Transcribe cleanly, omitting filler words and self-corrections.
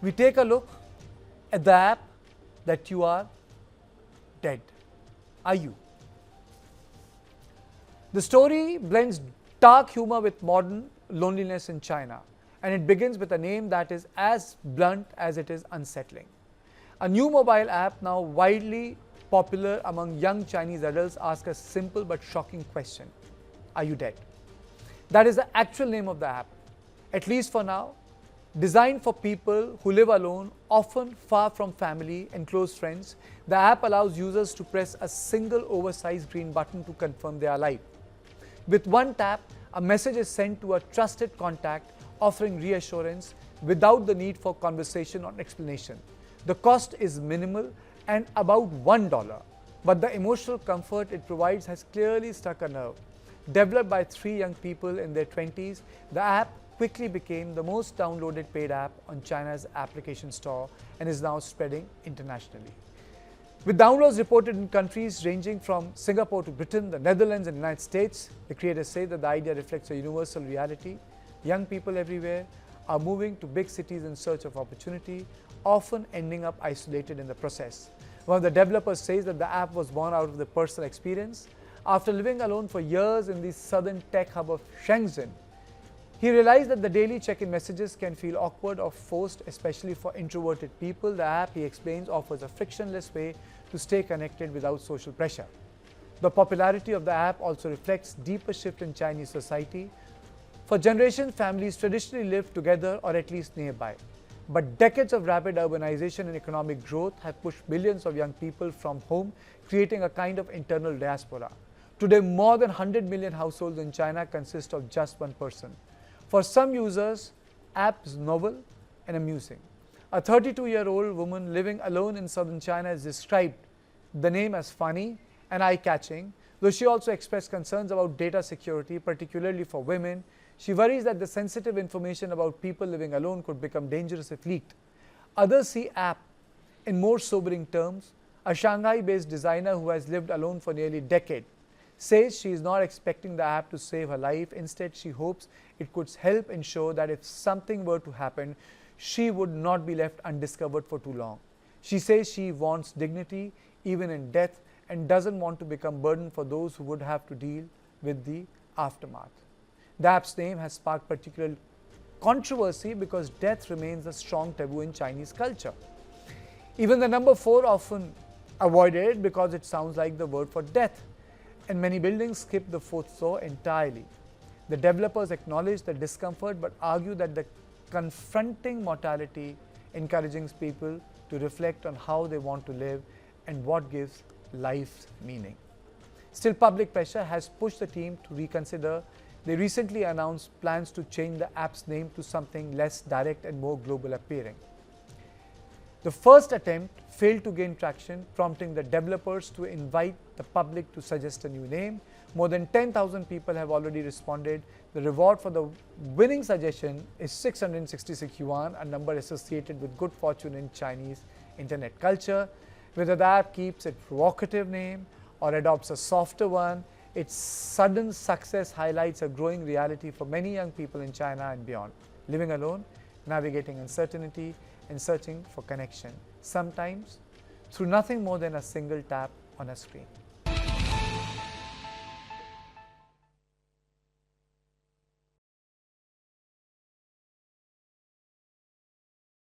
we take a look at the app that you are dead. Are you? The story blends dark humor with modern loneliness in China, and it begins with a name that is as blunt as it is unsettling. A new mobile app, now widely popular among young Chinese adults, asks a simple but shocking question: are you dead? That is the actual name of the app, at least for now. Designed for people who live alone, often far from family and close friends, the app allows users to press a single oversized green button to confirm they are alive. With one tap, a message is sent to a trusted contact, offering reassurance without the need for conversation or explanation. The cost is minimal and about $1, but the emotional comfort it provides has clearly struck a nerve. Developed by 3 young people in their 20s, the app quickly became the most downloaded paid app on China's application store and is now spreading internationally. With downloads reported in countries ranging from Singapore to Britain, the Netherlands and the United States, the creators say that the idea reflects a universal reality. Young people everywhere are moving to big cities in search of opportunity, often ending up isolated in the process. One of the developers says that the app was born out of the personal experience. After living alone for years in the southern tech hub of Shenzhen, he realized that the daily check-in messages can feel awkward or forced, especially for introverted people. The app, he explains, offers a frictionless way to stay connected without social pressure. The popularity of the app also reflects deeper shift in Chinese society. For generations, families traditionally lived together or at least nearby. But decades of rapid urbanization and economic growth have pushed millions of young people from home, creating a kind of internal diaspora. Today, more than 100 million households in China consist of just one person. For some users, app is novel and amusing. A 32-year-old woman living alone in southern China has described the name as funny and eye-catching, though she also expressed concerns about data security, particularly for women. She worries that the sensitive information about people living alone could become dangerous if leaked. Others see app in more sobering terms. A Shanghai-based designer who has lived alone for nearly a decade says she is not expecting the app to save her life. Instead, she hopes it could help ensure that if something were to happen, she would not be left undiscovered for too long. She says she wants dignity even in death and doesn't want to become burden for those who would have to deal with the aftermath. The app's name has sparked particular controversy because death remains a strong taboo in Chinese culture. Even the number 4 often avoided because it sounds like the word for death, and many buildings skip the 4th floor entirely. The developers acknowledge the discomfort but argue that the confronting mortality encourages people to reflect on how they want to live and what gives life meaning. Still, public pressure has pushed the team to reconsider. They recently announced plans to change the app's name to something less direct and more global appearing. The first attempt failed to gain traction, prompting the developers to invite the public to suggest a new name. More than 10,000 people have already responded. The reward for the winning suggestion is 666 yuan, a number associated with good fortune in Chinese internet culture. Whether the app keeps its provocative name or adopts a softer one, its sudden success highlights a growing reality for many young people in China and beyond, living alone, navigating uncertainty, and searching for connection, sometimes through nothing more than a single tap on a screen.